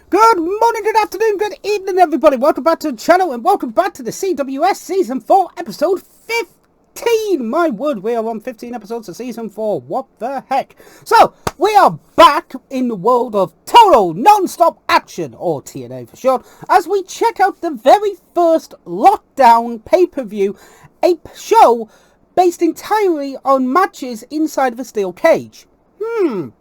Good morning, good afternoon, good evening, everybody. Welcome back to the channel and welcome back to the CWS Season 4, Episode 15. My word, we are on 15 episodes of Season 4. What the heck? So, we are back in the world of total non-stop action, or TNA for short, as we check out the very first Lockdown pay-per-view, a show based entirely on matches inside of a steel cage.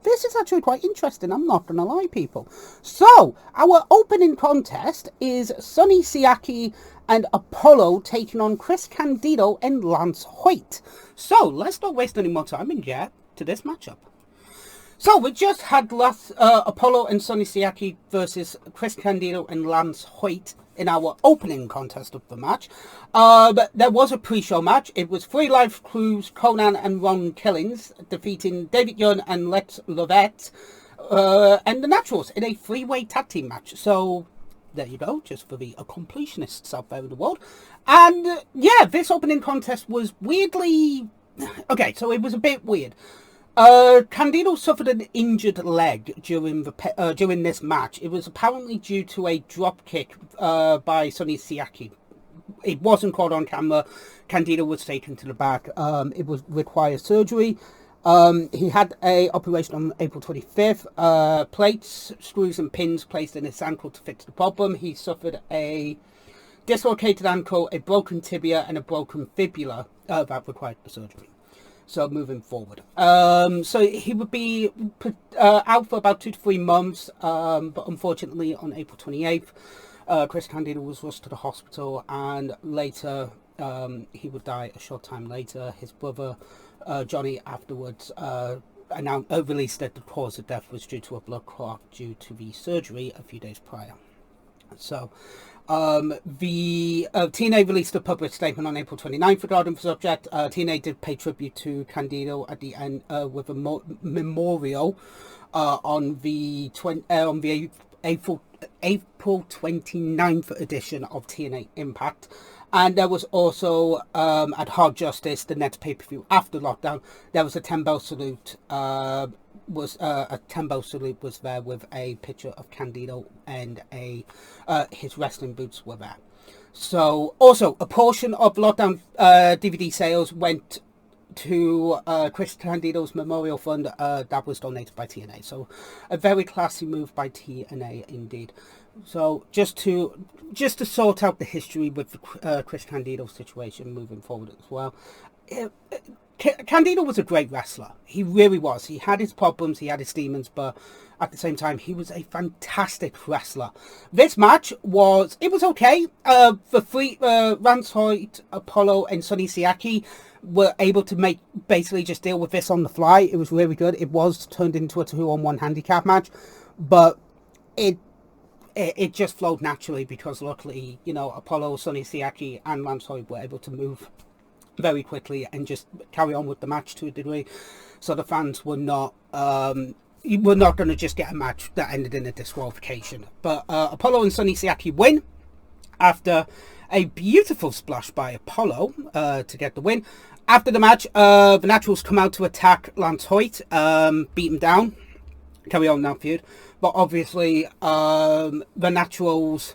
This is actually quite interesting, I'm not going to lie, people. So, our opening contest is Sonny Siaki and Apollo taking on Chris Candido and Lance Hoyt. So, let's not waste any more time and get to this matchup. So, we just had Apollo and Sonny Siaki versus Chris Candido and Lance Hoyt in our opening contest of the match. But there was a pre-show match. It was Free Life Crew's Conan and Ron Killings defeating David Young and Lex Lovett and the Naturals in a three-way tag team match. So there you go, just for the accomplishonists out there in the world. And yeah, this opening contest was weirdly... Okay, so it was a bit weird. Candido suffered an injured leg during this match. It was apparently due to a drop kick by Sonny Siaki. It wasn't caught on camera. Candido was taken to the back. It would require surgery. He had a operation on April 25th. Plates, screws and pins placed in his ankle to fix the problem. He suffered a dislocated ankle, a broken tibia and a broken fibula that required the surgery. So moving forward, so he would be out for about 2 to 3 months, but unfortunately on April 28th, Chris Candido was rushed to the hospital, and later he would die a short time later. His brother Johnny afterwards released that the cause of death was due to a blood clot due to the surgery a few days prior. So the TNA released a public statement on April 29th regarding the subject. TNA did pay tribute to Candido at the end with a memorial on the April 29th edition of TNA Impact. And there was also at Hard Justice, the next pay-per-view after lockdown, there was a 10-bell salute. A 10-bell salute was there with a picture of Candido and his wrestling boots were there. So also a portion of lockdown DVD sales went to Chris Candido's memorial fund that was donated by TNA. So a very classy move by TNA indeed. So just to sort out the history with the Chris Candido situation moving forward as well. Candido was a great wrestler. He really was. He had his problems, he had his demons, but at the same time, he was a fantastic wrestler. This match was okay. Lance Hoyt, Apollo, and Sonny Siaki were able to basically just deal with this on the fly. It was really good. It was turned into a 2-on-1 handicap match, but it just flowed naturally because luckily, Apollo, Sonny Siaki, and Lance Hoyt were able to move very quickly and just carry on with the match to a degree, so the fans were not going to just get a match that ended in a disqualification. But Apollo and Sonny Siaki win after a beautiful splash by Apollo to get the win. After the match, the Naturals come out to attack Lance Hoyt, beat him down, carry on that feud. But obviously the Naturals...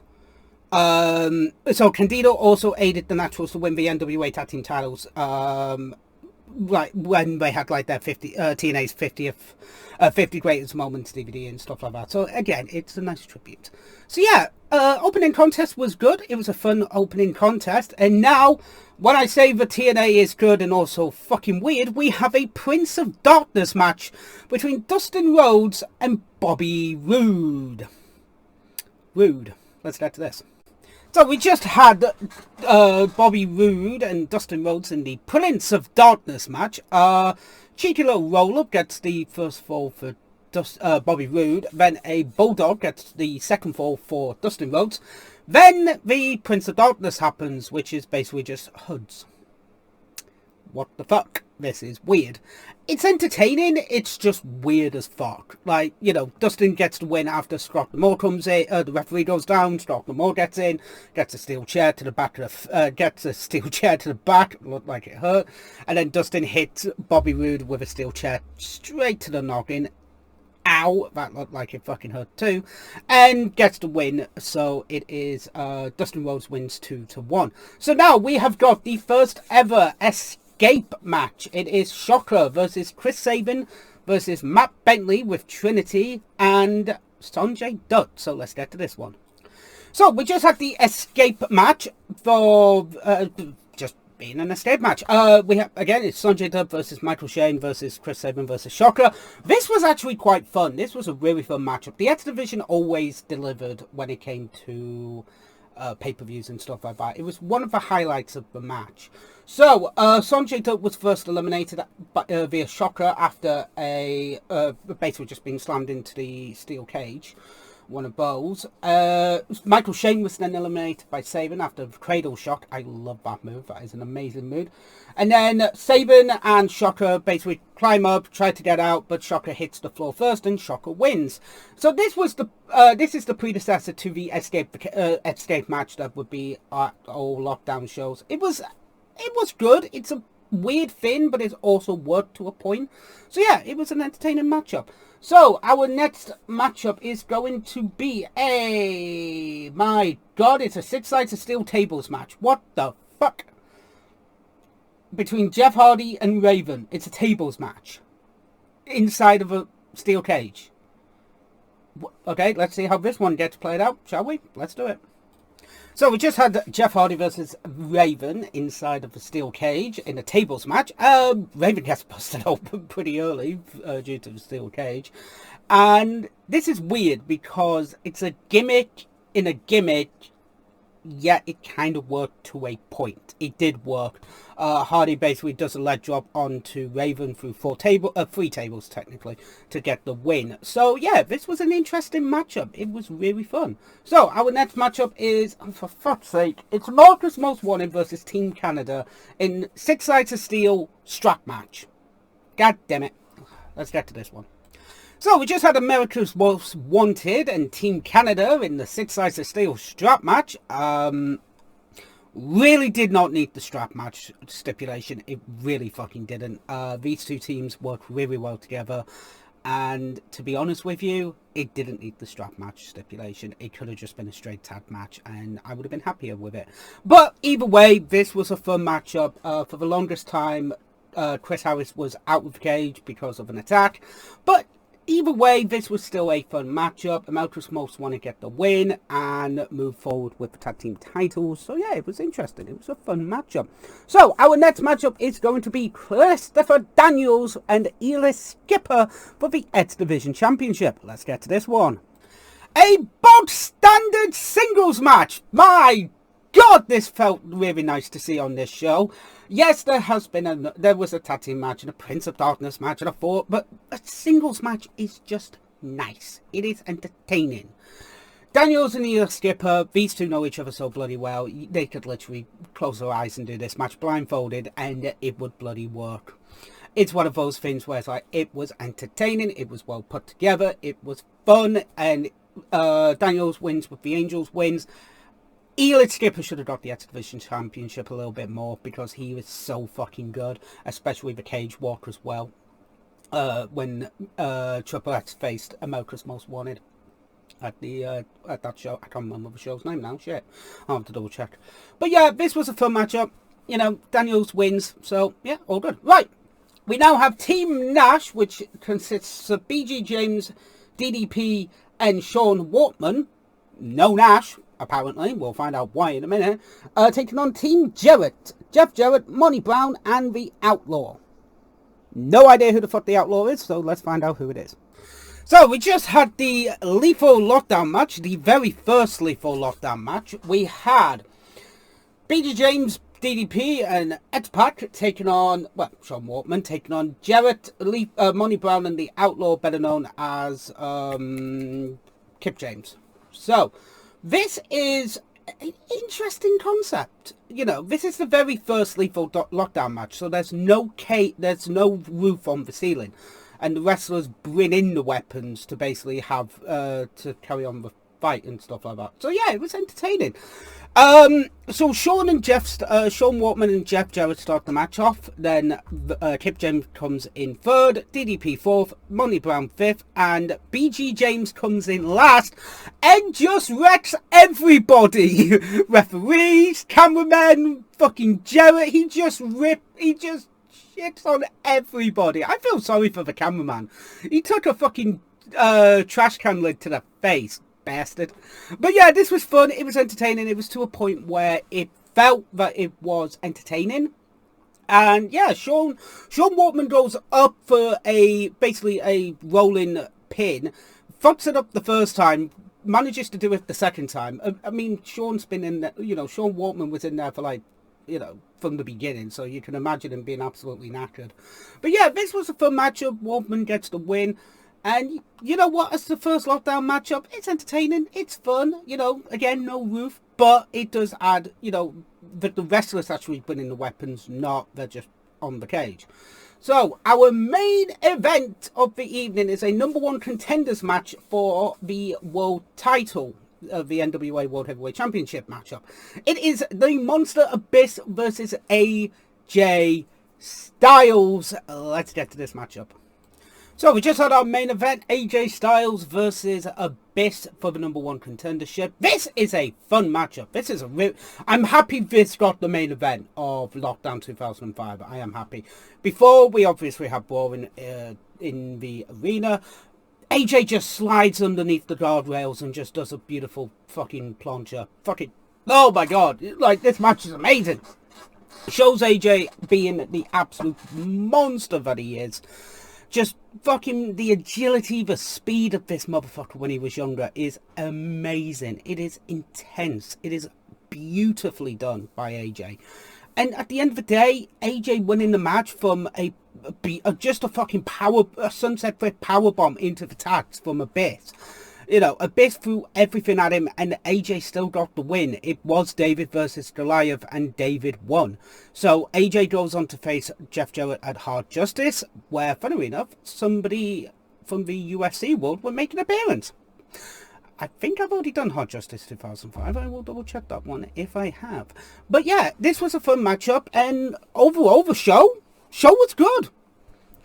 so Candido also aided the Naturals to win the NWA Tag Team titles, when they had their TNA's 50 greatest moments DVD and stuff like that. So again, it's a nice tribute. So yeah, opening contest was good. It was a fun opening contest. And now, when I say the TNA is good and also fucking weird, we have a Prince of Darkness match between Dustin Rhodes and Bobby Roode. Let's get to this. So we just had Bobby Roode and Dustin Rhodes in the Prince of Darkness match. Cheeky little roll-up gets the first fall for Bobby Roode. Then a Bulldog gets the second fall for Dustin Rhodes. Then the Prince of Darkness happens, which is basically just hoods. What the fuck? This is weird. It's entertaining, it's just weird as fuck. Dustin gets the win after Scott Moore comes in, the referee goes down, Scott Moore gets in, gets a steel chair to the back looked like it hurt, and then Dustin hits Bobby Roode with a steel chair straight to the noggin. Ow, that looked like it fucking hurt too. And gets the win. So it is Dustin Rhodes wins 2-1. So now we have got the first ever escape match. It is Shocker versus Chris Sabin versus Matt Bentley with Trinity and Sanjay Dutt. So let's get to this one. So we just had the escape match for just being an escape match. We have, again, it's Sanjay Dutt versus Michael Shane versus Chris Sabin versus Shocker. This was actually quite fun. This was a really fun matchup. The X Division always delivered when it came to pay-per-views and stuff like that. It was one of the highlights of the match. So Sanjay Dutt was first eliminated via Shocker after basically just being slammed into the steel cage. One of those. Michael Shane was then eliminated by Sabin after the Cradle Shock. I love that move. That is an amazing move. And then Sabin and Shocker basically climb up, try to get out, but Shocker hits the floor first, and Shocker wins. So this was the this is the predecessor to the escape match that would be at all lockdown shows. It was good. It's a weird thing, but it's also worked to a point. So yeah, it was an entertaining matchup. So our next matchup is going to be my god, it's a 6 sides of steel tables match. What the fuck? Between Jeff Hardy and Raven. It's a tables match inside of a steel cage. Okay, let's see how this one gets played out, shall we? Let's do it. So we just had Jeff Hardy versus Raven inside of a steel cage in a tables match. Raven gets busted open pretty early due to the steel cage. And this is weird because it's a gimmick in a gimmick, yet it kind of worked to a point. It did work. Hardy basically does a leg drop onto Raven through 3 tables technically to get the win. So yeah, this was an interesting matchup. It was really fun. So our next matchup is, for fuck's sake, it's America's Most Wanted versus Team Canada in 6 sides of steel strap match. God damn it. Let's get to this one. So we just had America's Most Wanted and Team Canada in the 6 sides of steel strap match. Really did not need the strap match stipulation. It really fucking didn't. These two teams work really well together. And to be honest with you, it didn't need the strap match stipulation. It could have just been a straight tag match and I would have been happier with it. But either way, this was a fun matchup. For the longest time, Chris Harris was out of the cage because of an attack. But either way, this was still a fun matchup. America's Most Wanted get the win and move forward with the tag team titles. So yeah, it was interesting. It was a fun matchup. So our next matchup is going to be Christopher Daniels and Ellis Skipper for the X Division Championship. Let's get to this one. A bog standard singles match. My God, this felt really nice to see on this show. Yes, there was a tag team match and a Prince of Darkness match and but a singles match is just nice. It is entertaining. Daniels and Ellis Skipper, these two know each other so bloody well. They could literally close their eyes and do this match blindfolded and it would bloody work. It's one of those things where it's like, it was entertaining, it was well put together, it was fun, and Daniels wins with the Angels wins. Ellis Skipper should have got the X Division Championship a little bit more because he was so fucking good, especially the cage walk as well. When Triple X faced America's Most Wanted at that show. I can't remember the show's name now. Shit, I'll have to double check. But yeah, this was a fun matchup. You know, Daniels wins, so yeah, all good. Right, we now have Team Nash, which consists of BG James, DDP, and Sean Wortman. No Nash, apparently. We'll find out why in a minute. Taking on Team Jarrett, Jeff Jarrett, Monty Brown, and the Outlaw. No idea who the fuck the Outlaw is, so let's find out who it is. So we just had the Lethal Lockdown match, the very first Lethal Lockdown match. We had BG James, DDP, and X-Pac taking on, well, Sean Wortman taking on Jarrett, Monty Brown, and the Outlaw, better known as Kip James. So this is an interesting concept. You know, this is the very first Lethal Lockdown match, so there's no roof on the ceiling, and the wrestlers bring in the weapons to basically have to carry on the fight and stuff like that. So yeah, it was entertaining. So Sean Waltman and Jeff Jarrett start the match off. Then Kip James comes in third, DDP fourth, Monty Brown fifth, and BG James comes in last and just wrecks everybody. Referees, cameramen, fucking Jarrett. He just shits on everybody. I feel sorry for the cameraman. He took a fucking trash can lid to the face. Bastard. But yeah, this was fun. It was entertaining. It was to a point where it felt that it was entertaining. And yeah, Sean Waltman goes up for basically a rolling pin, fucks it up the first time, manages to do it the second time. I mean, Sean's been in there, Sean Waltman was in there for from the beginning, so you can imagine him being absolutely knackered. But yeah, this was a fun matchup. Waltman gets the win. And you know what, as the first lockdown matchup, it's entertaining, it's fun, again, no roof, but it does add, that the wrestlers actually put in the weapons, not they're just on the cage. So, our main event of the evening is a number one contenders match for the world title of the NWA World Heavyweight Championship matchup. It is the Monster Abyss versus AJ Styles. Let's get to this matchup. So we just had our main event, AJ Styles versus Abyss for the number one contendership. This is a fun matchup. This is I'm happy this got the main event of Lockdown 2005. I am happy. Before, we obviously have Brawl in the arena. AJ just slides underneath the guardrails and just does a beautiful fucking plancha. Oh my god. This match is amazing. Shows AJ being the absolute monster that he is. Just fucking the agility, the speed of this motherfucker when he was younger is amazing. It is intense. It is beautifully done by AJ. And at the end of the day, AJ winning the match from just a fucking sunset flip powerbomb into the tags from Abyss. Abyss threw everything at him and AJ still got the win. It was David versus Goliath and David won. So AJ goes on to face Jeff Jarrett at Hard Justice, where, funnily enough, somebody from the UFC world will make an appearance. I think I've already done Hard Justice 2005. I will double check that one if I have. But yeah, this was a fun matchup, and overall the show was good.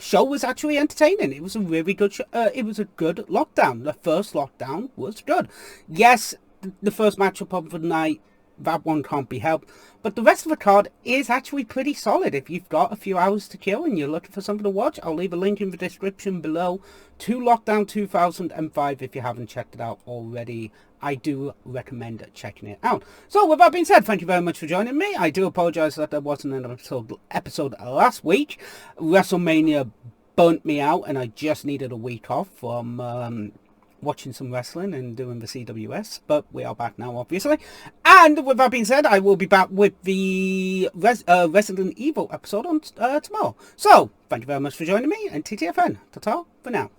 Show was actually entertaining. It was a really good it was a good lockdown. The first lockdown was good. Yes, the first matchup of the night, that one can't be helped, but the rest of the card is actually pretty solid. If you've got a few hours to kill and you're looking for something to watch, I'll leave a link in the description below to Lockdown 2005 if you haven't checked it out already. I do recommend checking it out. So with that being said, thank you very much for joining me. I do apologise that there wasn't an episode last week. WrestleMania burnt me out and I just needed a week off from watching some wrestling and doing the CWS, but we are back now, obviously. And with that being said, I will be back with the Resident Evil episode on tomorrow. So, thank you very much for joining me, and TTFN. Ta-ta for now.